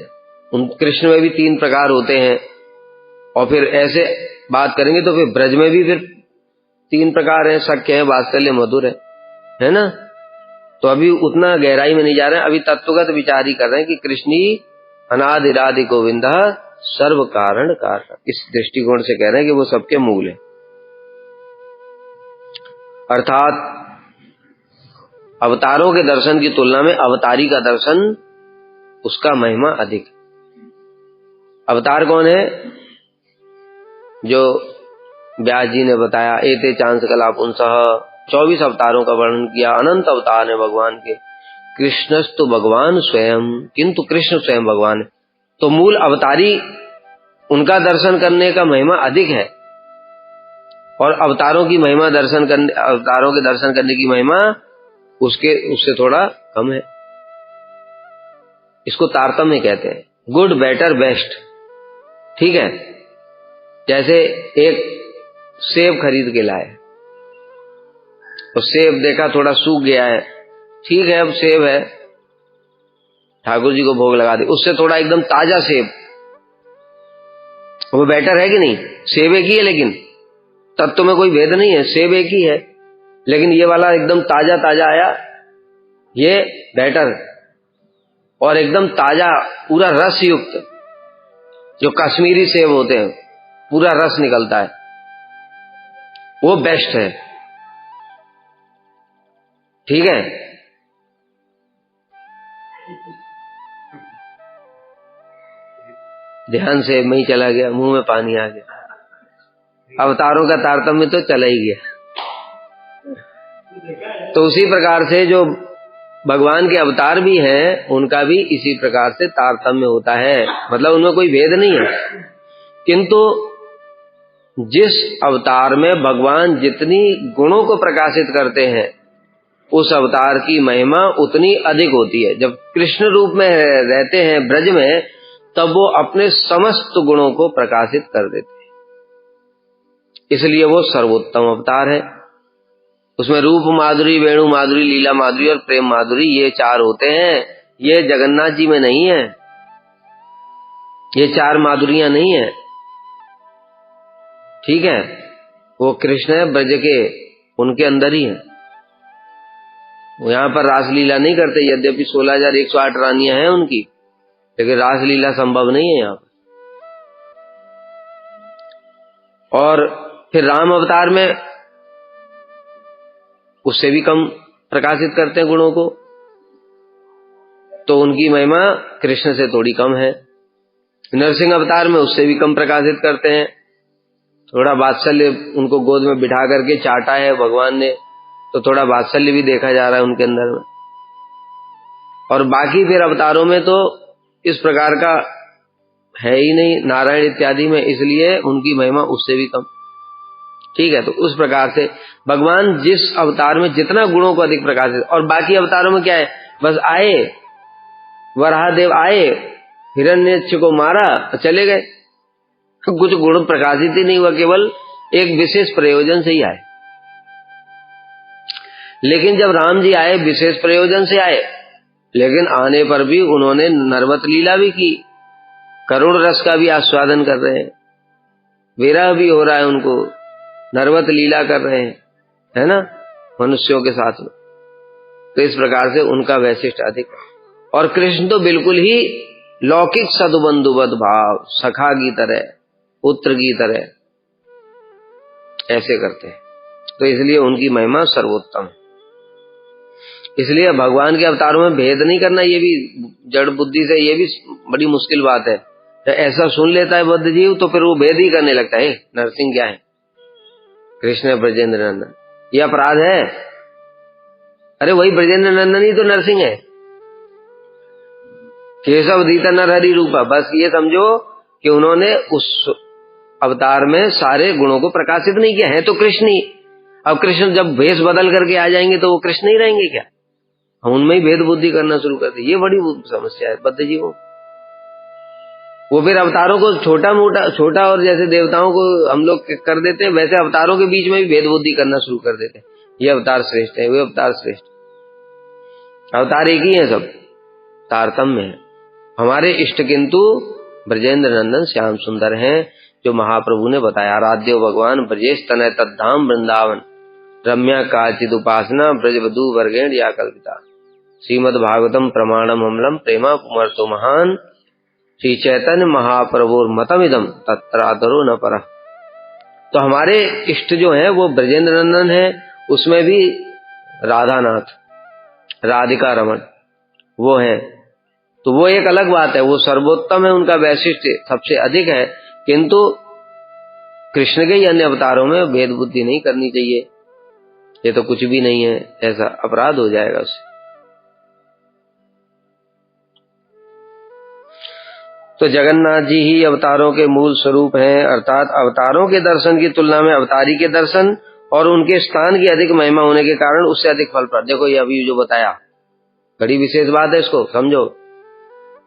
उन कृष्ण में भी 3 प्रकार होते हैं, और फिर ऐसे बात करेंगे तो फिर ब्रज में भी फिर 3 प्रकार हैं, सख्य है, वात्सल्य, मधुर है ना। तो अभी उतना गहराई में नहीं जा रहे हैं, अभी तत्वगत विचार ही कर रहे हैं कि कृष्ण ही अनादिरादि गोविंद सर्व कारण कारण। इस दृष्टिकोण से कह रहे हैं कि वो सबके मूल है। अर्थात अवतारों के दर्शन की तुलना में अवतारी का दर्शन उसका महिमा अधिक। अवतार कौन है? जो व्यास जी ने बताया, एते चांस कला पुंसः, 24 अवतारों का वर्णन किया, अनंत अवतार है भगवान के। कृष्णस्तु भगवान स्वयं, किंतु कृष्ण स्वयं भगवान है। तो मूल अवतारी उनका दर्शन करने का महिमा अधिक है और अवतारों की महिमा अवतारों के दर्शन करने की महिमा उससे थोड़ा कम है। इसको तारतम्य कहते हैं, गुड बेटर बेस्ट। ठीक है, जैसे एक सेब खरीद के लाए और सेब देखा थोड़ा सूख गया है, ठीक है अब सेब है, ठाकुर जी को भोग लगा दे। उससे थोड़ा एकदम ताजा सेब, वो बेटर है कि नहीं? सेब एक ही है, लेकिन तत्व में कोई भेद नहीं है, सेब एक ही है, लेकिन ये वाला एकदम ताजा ताजा आया, ये बेटर। और एकदम ताजा पूरा रस युक्त, जो कश्मीरी सेब होते हैं पूरा रस निकलता है, वो बेस्ट है। ठीक है, ध्यान से मैं ही चला गया, मुंह में पानी आ गया। अवतारों का तारतम्य तो चला ही गया। तो उसी प्रकार से जो भगवान के अवतार भी हैं, उनका भी इसी प्रकार से तारतम्य होता है, मतलब उनमें कोई भेद नहीं है। किंतु जिस अवतार में भगवान जितनी गुणों को प्रकाशित करते हैं, उस अवतार की महिमा उतनी अधिक होती है। जब कृष्ण रूप में रहते हैं ब्रज में, तब वो अपने समस्त गुणों को प्रकाशित कर देते हैं, इसलिए वो सर्वोत्तम अवतार है। उसमें रूप माधुरी, वेणु माधुरी, लीला माधुरी और प्रेम माधुरी, ये चार होते हैं। ये जगन्नाथ जी में नहीं है, ये चार माधुरियां नहीं है। ठीक है, वो कृष्ण है ब्रज के, उनके अंदर ही है। वो यहां पर रासलीला नहीं करते, यद्यपि 16,108 रानियां हैं उनकी, लेकिन रासलीला संभव नहीं है यहां पर। और फिर राम अवतार में उससे भी कम प्रकाशित करते हैं गुणों को, तो उनकी महिमा कृष्ण से थोड़ी कम है। नरसिंह अवतार में उससे भी कम प्रकाशित करते हैं। थोड़ा वात्सल्य, उनको गोद में बिठा करके चाटा है भगवान ने, तो थोड़ा वात्सल्य भी देखा जा रहा है उनके अंदर में। और बाकी फिर अवतारों में तो इस प्रकार का है ही नहीं, नारायण इत्यादि में, इसलिए उनकी महिमा उससे भी कम। ठीक है, तो उस प्रकार से भगवान जिस अवतार में जितना गुणों को अधिक प्रकाशित, और बाकी अवतारों में क्या है, बस आए, वराहदेव आए, हिरण्यक्ष को मारा, चले गए, कुछ गुण प्रकाशित ही नहीं हुआ, केवल एक विशेष प्रयोजन से ही आए। लेकिन जब राम जी आए, विशेष प्रयोजन से आए, लेकिन आने पर भी उन्होंने नरवत लीला भी की, करुण रस का भी आस्वादन कर रहे हैं, विरह भी हो रहा है उनको, नरवत लीला कर रहे हैं, है ना, मनुष्यों के साथ में। तो इस प्रकार से उनका वैशिष्ट अधिक है। और कृष्ण तो बिल्कुल ही लौकिक सदबंधुवत भाव, सखा की तरह, पुत्र की तरह ऐसे करते हैं, तो इसलिए उनकी महिमा सर्वोत्तम। इसलिए भगवान के अवतारों में भेद नहीं करना, ये भी जड़ बुद्धि से, ये भी बड़ी मुश्किल बात है। ऐसा सुन लेता है बद्ध जीव, तो फिर वो भेद ही करने लगता है, नरसिंह क्या है, कृष्ण है ब्रजेंद्र नंदन, ये अपराध है। अरे वही ब्रजेंद्र नंदन ही तो नरसिंह है, केशव दीता नरहरि रूपा। बस ये समझो कि उन्होंने उस अवतार में सारे गुणों को प्रकाशित नहीं किया, है तो कृष्ण ही। अब कृष्ण जब भेष बदल करके आ जाएंगे तो वो कृष्ण ही रहेंगे क्या? हम उनमें ही भेद बुद्धि करना शुरू कर दें, ये बड़ी समस्या है बद्ध जीवों। वो फिर अवतारों को छोटा और जैसे देवताओं को हम लोग कर देते हैं, वैसे अवतारों के बीच में भी भेद बुद्धि करना शुरू कर देते हैं। ये अवतार श्रेष्ठ है, वे अवतार श्रेष्ठ, अवतार एक ही है, सब तारतम्य है। हमारे इष्ट किंतु ब्रजेंद्र नंदन श्याम सुंदर हैं, जो महाप्रभु ने बताया। आराध्यो भगवान ब्रजेश तनय तद्धाम वृंदावन, रम्या काचिद उपासना ब्रजवधू वर्गेण या कल्पिता। श्रीमद् भागवतम प्रमाणम अम्लम प्रेमा पुमर्तो महान, श्री चैतन्य महाप्रभुर मतमिदम तत्रादरो न परः। तो हमारे इष्ट जो है वो ब्रजेंद्र नंदन है, उसमें भी राधानाथ, राधिका रमन वो है, तो वो एक अलग बात है, वो सर्वोत्तम है, उनका वैशिष्ट सबसे अधिक है। किंतु कृष्ण के ही अन्य अवतारों में भेद बुद्धि नहीं करनी चाहिए, ये तो कुछ भी नहीं है, ऐसा अपराध हो जाएगा उससे। तो जगन्नाथ जी ही अवतारों के मूल स्वरूप हैं, अर्थात अवतारों के दर्शन की तुलना में अवतारी के दर्शन और उनके स्थान की अधिक महिमा होने के कारण उससे अधिक फल प्राप्त। देखो ये अभी जो बताया बड़ी विशेष बात है, इसको समझो।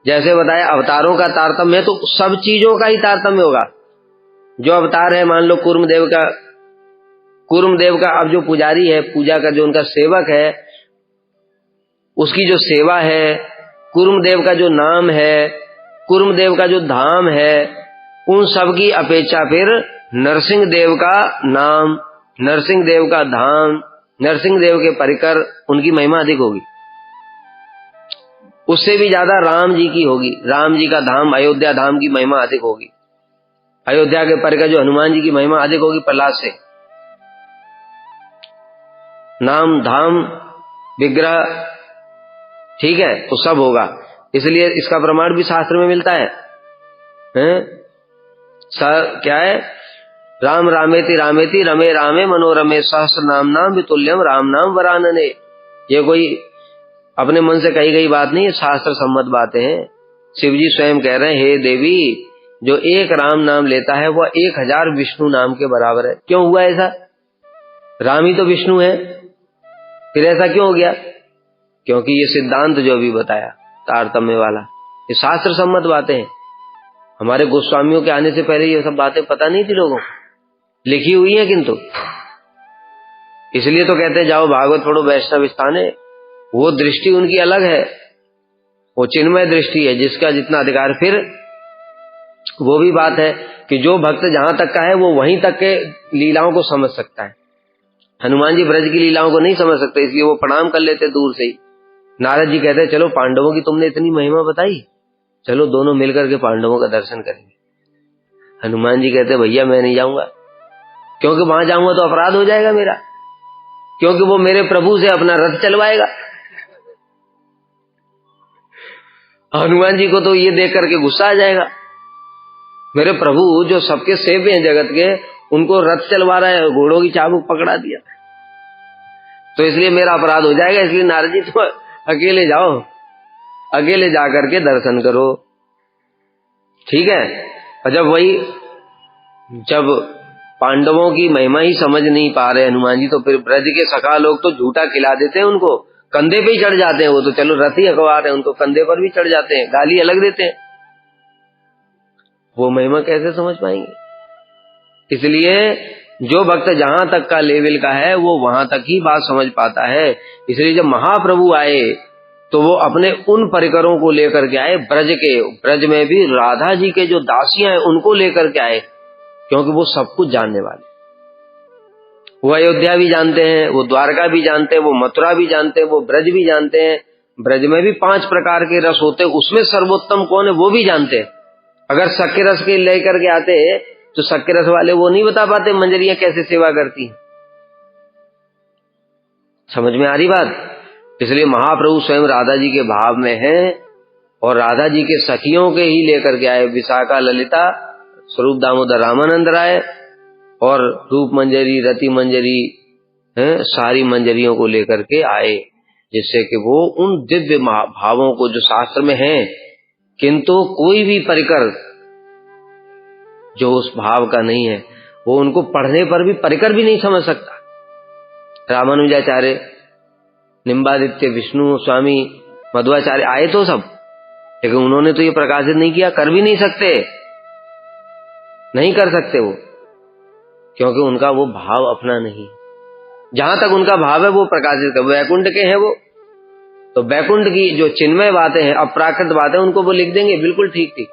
जैसे बताया अवतारों का तारतम्य है, तो सब चीजों का ही तारतम्य होगा। जो अवतार है, मान लो कूर्मदेव का अब जो पुजारी है, पूजा का जो उनका सेवक है, उसकी जो सेवा है, कूर्मदेव का जो नाम है, कूर्मदेव का जो धाम है, उन सब की अपेक्षा फिर नरसिंह देव का नाम, नरसिंह देव का धाम, नरसिंह देव के परिकर, उनकी महिमा अधिक होगी। उससे भी ज्यादा राम जी की होगी। राम जी का धाम, अयोध्या धाम की महिमा अधिक होगी। अयोध्या के परिकर जो हनुमान जी की महिमा अधिक होगी प्रहलाद से। नाम, धाम, विग्रह, ठीक है, तो सब होगा। इसलिए इसका प्रमाण भी शास्त्र में मिलता है, क्या है? राम रामेति रामेति रमे रामे मनोरमे सहस्र नाम नाम वितुल्यम राम नाम वरानने। ये कोई अपने मन से कही गई बात नहीं है, शास्त्र सम्मत बातें हैं। शिव जी स्वयं कह रहे हैं, हे देवी, जो एक राम नाम लेता है वह 1000 विष्णु नाम के बराबर है। क्यों हुआ ऐसा? राम ही तो विष्णु है, फिर ऐसा क्यों हो गया? क्योंकि ये सिद्धांत जो अभी बताया तारतम्य वाला, ये शास्त्र सम्मत बातें हैं। हमारे गोस्वामियों के आने से पहले ये सब बातें पता नहीं थी लोगों को, लिखी हुई है किंतु। इसलिए तो कहते हैं जाओ भागवत पढ़ो, वैष्णव स्थान है। वो दृष्टि उनकी अलग है, वो चिन्मय दृष्टि है, जिसका जितना अधिकार। फिर वो भी बात है कि जो भक्त जहां तक का है वो वहीं तक के लीलाओं को समझ सकता है। हनुमान जी ब्रज की लीलाओं को नहीं समझ सकते, इसलिए वो प्रणाम कर लेते दूर से ही। नारद जी कहते हैं चलो पांडवों की तुमने इतनी महिमा बताई, चलो दोनों मिलकर के पांडवों का दर्शन करेंगे। हनुमान जी कहते भैया मैं नहीं जाऊंगा, क्योंकि वहां जाऊंगा तो अपराध हो जाएगा मेरा, क्योंकि वो मेरे प्रभु से अपना रथ चलवाएगा। हनुमान जी को तो ये देख करके गुस्सा आ जाएगा, मेरे प्रभु जो सबके सेव्य हैं जगत के, उनको रथ चलवा रहा है, घोड़ों की चाबुक पकड़ा दिया, तो इसलिए मेरा अपराध हो जाएगा। इसलिए नारद जी तो अकेले जाओ, अकेले जाकर के दर्शन करो, ठीक है। और जब पांडवों की महिमा ही समझ नहीं पा रहे हनुमान जी, तो फिर ब्रज के सखा लोग तो झूठा खिला देते हैं उनको, कंधे पे ही चढ़ जाते हैं। वो तो चलो रथ ही अखबार है, उनको कंधे पर भी चढ़ जाते हैं, गाली अलग देते हैं। वो महिमा कैसे समझ पाएंगे? इसलिए जो भक्त जहां तक का लेवल का है वो वहां तक ही बात समझ पाता है। इसलिए जब महाप्रभु आए तो वो अपने उन परिकरों को लेकर के आए, ब्रज में भी राधा जी के जो दासियां हैं उनको लेकर के आए, क्योंकि वो सब कुछ जानने वाले। वो अयोध्या भी जानते हैं, वो द्वारका भी जानते हैं, वो मथुरा भी जानते हैं, वो ब्रज भी जानते हैं। ब्रज में भी 5 प्रकार के रस होते हैं, उसमें सर्वोत्तम कौन है वो भी जानते हैं। अगर सख्य रस के लेकर के आते तो सख्य रस वाले वो नहीं बता पाते मंजरियां कैसे सेवा करती हैं। समझ में आ रही बात? इसलिए महाप्रभु स्वयं राधा जी के भाव में हैं और राधा जी के सखियों के ही लेकर के आए। विशाखा, ललिता, स्वरूप दामोदर, रामानंद राय और रूप मंजरी, रति मंजरी, सारी मंजरियों को लेकर के आए, जिससे कि वो उन दिव्य भावों को जो शास्त्र में हैं, किंतु कोई भी परिकर जो उस भाव का नहीं है वो उनको पढ़ने पर भी परिकर भी नहीं समझ सकता। रामानुजाचार्य, निम्बादित्य, विष्णु स्वामी, मध्वाचार्य आए तो सब, लेकिन उन्होंने तो ये प्रकाशित नहीं किया, कर भी नहीं सकते, नहीं कर सकते वो, क्योंकि उनका वो भाव अपना नहीं। जहां तक उनका भाव है वो प्रकाशित कर, वैकुंठ के हैं वो, तो वैकुंठ की जो चिन्मय बातें हैं, अपराकृत बातें, उनको वो लिख देंगे बिल्कुल ठीक ठीक,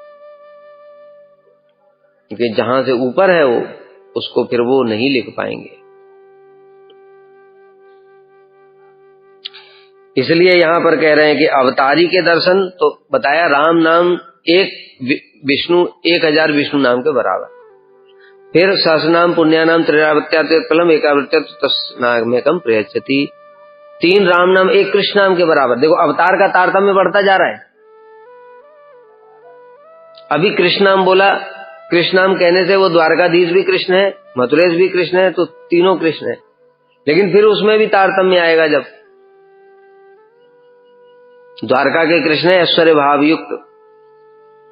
क्योंकि जहां से ऊपर है वो, उसको फिर वो नहीं लिख पाएंगे। इसलिए यहां पर कह रहे हैं कि अवतारी के दर्शन, तो बताया राम नाम एक विष्णु 1000 विष्णु नाम के बराबर। फिर सहस्रनाम पुण्यानाम त्रिरावत्यात्फलम एकावृत्यात्म प्रयच्छति, 3 राम नाम 1 कृष्ण नाम के बराबर। देखो अवतार का तारतम्य बढ़ता जा रहा है। अभी कृष्ण नाम बोला, कृष्ण नाम कहने से वो द्वारकाधीश भी कृष्ण है, मथुरेश भी कृष्ण है, तो तीनों कृष्ण है। लेकिन फिर उसमें भी तारतम्य आएगा, जब द्वारका के कृष्ण है ऐश्वर्य भाव युक्त,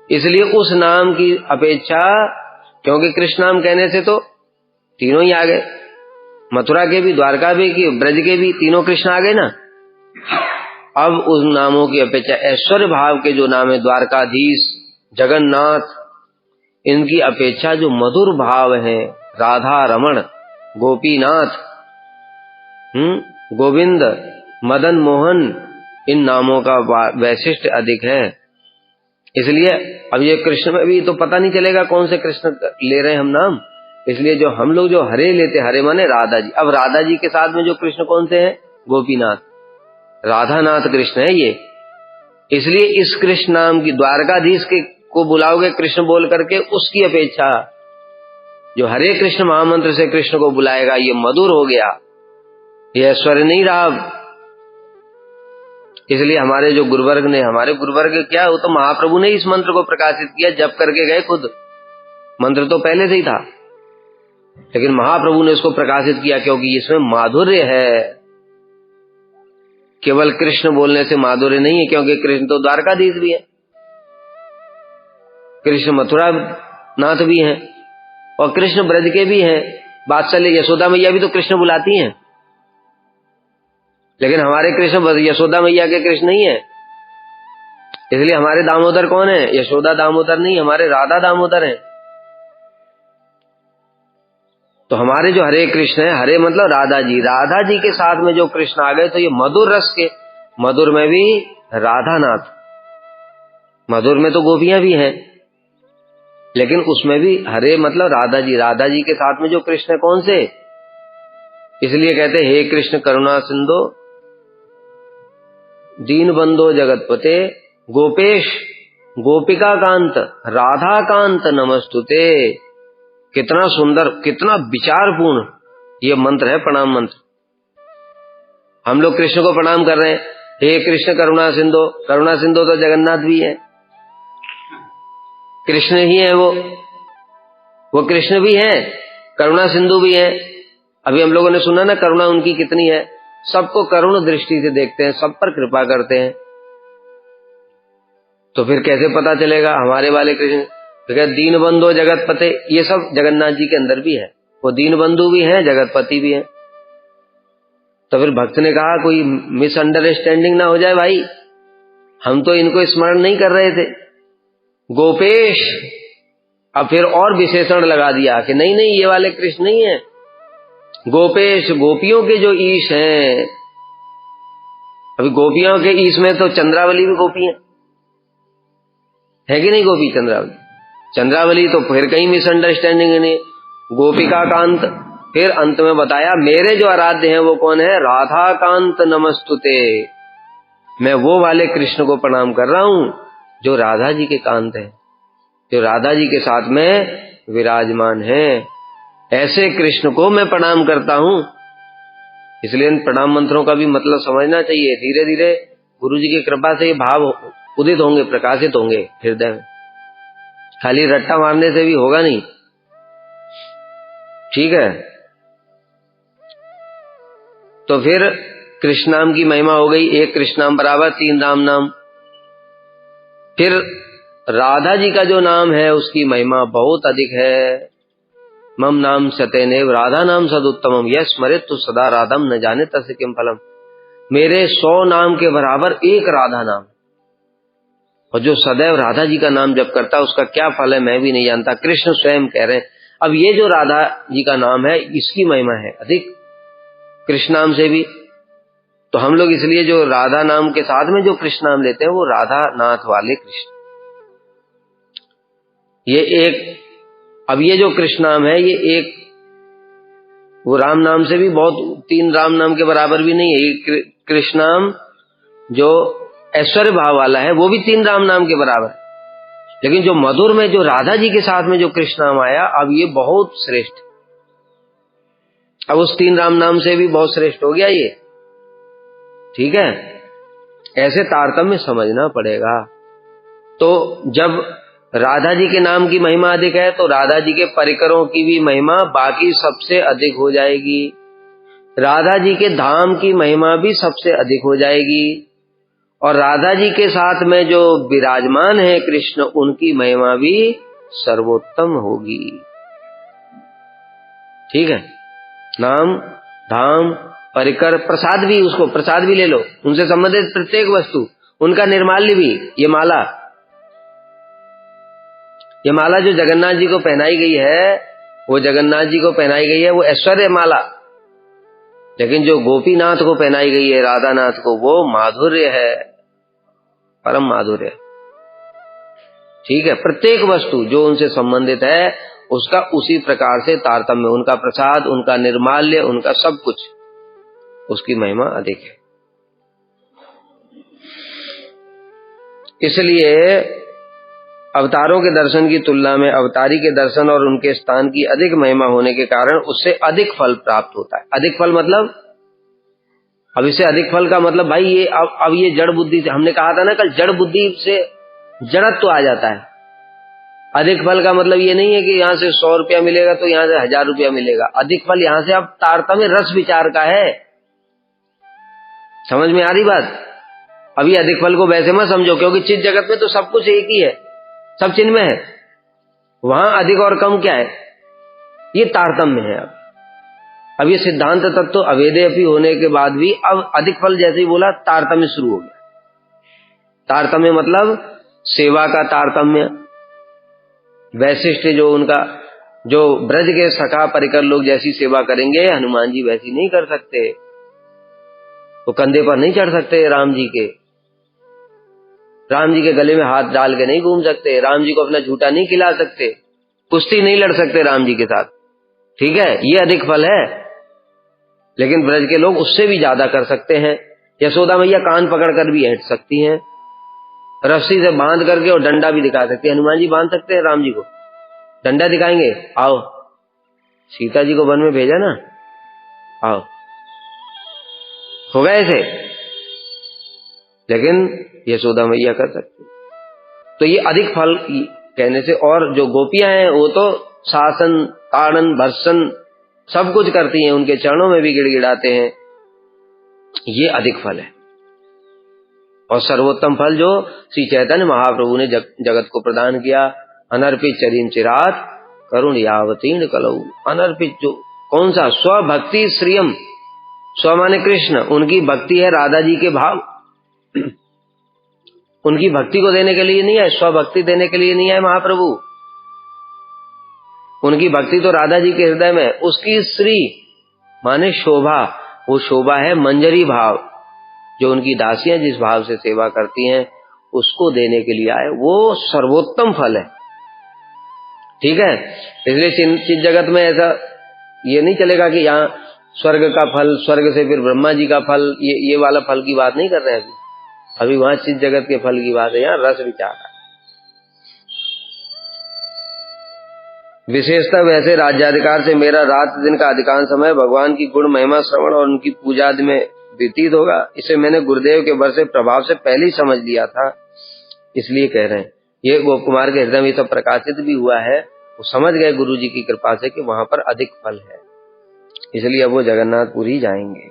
इसलिए उस नाम की अपेक्षा, क्योंकि कृष्ण नाम कहने से तो तीनों ही आ गए, मथुरा के भी, द्वारका भी, की ब्रज के भी, तीनों कृष्ण आ गए ना। अब उस नामों की अपेक्षा ऐश्वर्य भाव के जो नाम है, द्वारकाधीश, जगन्नाथ, इनकी अपेक्षा जो मधुर भाव है, राधा रमण, गोपीनाथ, गोविंद, मदन मोहन, इन नामों का वैशिष्ट अधिक है। इसलिए अब ये कृष्ण में भी तो पता नहीं चलेगा कौन से कृष्ण ले रहे हैं हम नाम, इसलिए जो हम लोग जो हरे लेते, हरे माने राधा जी। अब राधा जी के साथ में जो कृष्ण कौन से हैं? गोपीनाथ, राधानाथ कृष्ण है ये। इसलिए इस कृष्ण नाम की, द्वारकाधीश के को बुलाओगे कृष्ण बोल करके, उसकी अपेक्षा जो हरे कृष्ण महामंत्र से कृष्ण को बुलाएगा, ये मधुर हो गया, ये ऐश्वर्य नहीं रहा। इसलिए हमारे जो गुरुवर्ग ने, हमारे गुरुवर्ग क्या, वो तो महाप्रभु ने इस मंत्र को प्रकाशित किया, जप करके गए खुद, मंत्र तो पहले से ही था, लेकिन महाप्रभु ने इसको प्रकाशित किया क्योंकि इसमें माधुर्य है। केवल कृष्ण बोलने से माधुर्य नहीं है, क्योंकि कृष्ण तो द्वारकाधीश भी है, कृष्ण मथुरा नाथ भी हैं, और कृष्ण ब्रज के भी हैं। वात्सल्य यशोदा मैया भी तो कृष्ण बुलाती हैं, लेकिन हमारे कृष्ण यशोदा मैया के कृष्ण नहीं है। इसलिए हमारे दामोदर कौन है? यशोदा दामोदर नहीं, हमारे राधा दामोदर हैं। तो हमारे जो हरे कृष्ण है, हरे मतलब राधा जी, राधा जी के साथ में जो कृष्ण आ गए, तो ये मधुर रस के, मधुर में भी राधानाथ, मधुर में तो गोपियां भी हैं, लेकिन उसमें भी हरे मतलब राधा जी, राधा जी के साथ में जो कृष्ण है कौन से? इसलिए कहते हे कृष्ण करुणा सिंधु दीन बंधो जगतपते, गोपेश गोपिका कांत राधा कांत नमस्तुते। कितना सुंदर, कितना विचारपूर्ण ये मंत्र है, प्रणाम मंत्र। हम लोग कृष्ण को प्रणाम कर रहे हैं, हे कृष्ण करुणा सिंधु, करुणा सिंधु तो जगन्नाथ भी है, कृष्ण ही है वो कृष्ण भी है, करुणा सिंधु भी है। अभी हम लोगों ने सुना ना, करुणा उनकी कितनी है, सबको करुण दृष्टि से देखते हैं, सब पर कृपा करते हैं। तो फिर कैसे पता चलेगा हमारे वाले कृष्ण? तो क्या दीन बंधु जगतपते, ये सब जगन्नाथ जी के अंदर भी है, वो दीन बंधु भी है, जगतपति भी है। तो फिर भक्त ने कहा कोई मिसअंडरस्टैंडिंग ना हो जाए भाई, हम तो इनको स्मरण नहीं कर रहे थे, गोपेश। अब फिर और विशेषण लगा दिया कि नहीं नहीं, ये वाले कृष्ण नहीं है, गोपेश, गोपियों के जो ईश हैं। अभी गोपियों के ईश में तो चंद्रावली भी गोपी है कि नहीं? गोपी चंद्रावली, चंद्रावली तो फिर कहीं मिसअंडरस्टैंडिंग नहीं। गोपिका कांत, फिर अंत में बताया मेरे जो आराध्य हैं वो कौन है? राधा कांत नमस्तुते। मैं वो वाले कृष्ण को प्रणाम कर रहा हूं जो राधा जी के कांत है, जो राधा जी के साथ में विराजमान है, ऐसे कृष्ण को मैं प्रणाम करता हूं। इसलिए इन प्रणाम मंत्रों का भी मतलब समझना चाहिए। धीरे धीरे गुरु जी की कृपा से ये भाव उदित होंगे, प्रकाशित होंगे हृदय में, खाली रट्टा मारने से भी होगा नहीं। ठीक है, तो फिर कृष्ण नाम की महिमा हो गई, एक कृष्ण नाम बराबर 3 राम नाम। फिर राधा जी का जो नाम है उसकी महिमा बहुत अधिक है। मम नाम सतेनेव राधा नाम सदुत्तमम, यह स्मरित तो सदा राधम न जाने तस्य किम फलम। मेरे 100 नाम के बराबर एक राधा नाम, और जो सदैव राधा जी का नाम जप करता है उसका क्या फल है मैं भी नहीं जानता, कृष्ण स्वयं कह रहे हैं। अब ये जो राधा जी का नाम है इसकी महिमा है अधिक कृष्ण नाम से भी। तो हम लोग इसलिए जो राधा नाम के साथ में जो कृष्ण नाम लेते हैं वो राधा नाथ वाले कृष्ण, ये एक। अब ये जो कृष्ण नाम है ये एक, वो राम नाम से भी बहुत, 3 राम नाम के बराबर भी नहीं है। ये कृष्ण नाम जो ऐश्वर्य भाव वाला है वो भी 3 राम नाम के बराबर है, लेकिन जो मधुर में जो राधा जी के साथ में जो कृष्ण नाम आया, अब ये बहुत श्रेष्ठ, अब उस 3 राम नाम से भी बहुत श्रेष्ठ हो गया ये। ठीक है, ऐसे तारतम्य समझना पड़ेगा। तो जब राधा जी के नाम की महिमा अधिक है तो राधा जी के परिकरों की भी महिमा बाकी सबसे अधिक हो जाएगी, राधा जी के धाम की महिमा भी सबसे अधिक हो जाएगी, और राधा जी के साथ में जो विराजमान है कृष्ण, उनकी महिमा भी सर्वोत्तम होगी। ठीक है, नाम, धाम, परिकर, प्रसाद भी, उसको प्रसाद भी ले लो, उनसे संबंधित प्रत्येक वस्तु, उनका निर्माल्य भी। ये माला जो जगन्नाथ जी को पहनाई गई है, वो जगन्नाथ जी को पहनाई गई है, वो ऐश्वर्य माला। लेकिन जो गोपीनाथ को पहनाई गई है, राधानाथ को, वो माधुर्य है, परम माधुर्य। ठीक है, प्रत्येक वस्तु जो उनसे संबंधित है उसका उसी प्रकार से तारतम्य, उनका प्रसाद, उनका निर्माल्य, उनका सब कुछ, उसकी महिमा अधिक है। इसलिए अवतारों के दर्शन की तुलना में अवतारी के दर्शन और उनके स्थान की अधिक महिमा होने के कारण उससे अधिक फल प्राप्त होता है। अधिक फल मतलब, अब इससे अधिक फल का मतलब भाई ये अब ये जड़ बुद्धि से, हमने कहा था ना कल, जड़ बुद्धि से जड़त्व आ जाता है। अधिक फल का मतलब ये नहीं है कि यहां से 100 रुपया मिलेगा तो यहां से 1000 रुपया मिलेगा। अधिक फल यहां से अब तारतम्य रस विचार का है। समझ में आ रही बात? अभी अधिक फल को वैसे मत समझो, क्योंकि चित्त जगत में तो सब कुछ एक ही है, सब चिन्ह में है। वहां अधिक और कम क्या है, ये तारतम्य है। अब ये सिद्धांत तत्व अवेदेयपि होने के बाद भी अब अधिक फल जैसे ही बोला, तारतम्य शुरू हो गया। तारतम्य मतलब सेवा का तारतम्य, वैशिष्ट जो उनका, जो ब्रज के सखा परिकर लोग जैसी सेवा करेंगे, हनुमान जी वैसी नहीं कर सकते। वो कंधे पर नहीं चढ़ सकते राम जी के, राम जी के गले में हाथ डाल के नहीं घूम सकते, राम जी को अपना झूठा नहीं खिला सकते, कुश्ती नहीं लड़ सकते राम जी के साथ। ठीक है, ये अधिक फल है। लेकिन ब्रज के लोग उससे भी ज्यादा कर सकते हैं। यशोदा मैया कान पकड़कर भी हट सकती हैं, रस्सी से बांध करके, और डंडा भी दिखा सकते हैं। हनुमान जी बांध सकते हैं राम जी को, डंडा दिखाएंगे, आओ। सीता जी को वन में भेजा ना, आओ, होगा ऐसे। लेकिन यशोदा मैया कर सकती। तो ये अधिक फल कहने से, और जो गोपियां हैं वो तो शासन, ताड़न, भर्सन सब कुछ करती हैं, उनके चरणों में भी गिड़गिड़ाते हैं। ये अधिक फल है। और सर्वोत्तम फल जो श्री चैतन्य महाप्रभु ने जगत को प्रदान किया, अनर्पित चरीम चिरात करुण यावतीर्ण कलऊ। अनर्पित जो कौन सा, स्वभक्ति श्रियम, स्व माने कृष्ण, उनकी भक्ति है राधा जी के भाव। उनकी भक्ति को देने के लिए नहीं है, स्वभक्ति देने के लिए नहीं है महाप्रभु। उनकी भक्ति तो राधा जी के हृदय में, उसकी श्री माने शोभा, वो शोभा है मंजरी भाव, जो उनकी दासियां जिस भाव से सेवा करती हैं उसको देने के लिए आए, वो सर्वोत्तम फल है। ठीक है, इसलिए चित्त जगत में ऐसा ये नहीं चलेगा कि यहाँ स्वर्ग का फल, स्वर्ग से फिर ब्रह्मा जी का फल, ये वाला फल की बात नहीं कर रहे हैं अभी वहां चित्त जगत के फल की बात है, यहाँ रस विचार है। विशेषतः वैसे राज्याधिकार से मेरा रात दिन का अधिकांश समय भगवान की गुण महिमा श्रवण और उनकी पूजा आदि में व्यतीत होगा। इसे मैंने गुरुदेव के बरसे प्रभाव से पहले ही समझ लिया था, इसलिए कह रहे हैं। ये गोप कुमार के हृदय में सब प्रकाशित भी हुआ है, वो समझ गए गुरु जी की कृपा से कि वहां पर अधिक फल है, इसलिए अब वो जगन्नाथपुरी जाएंगे।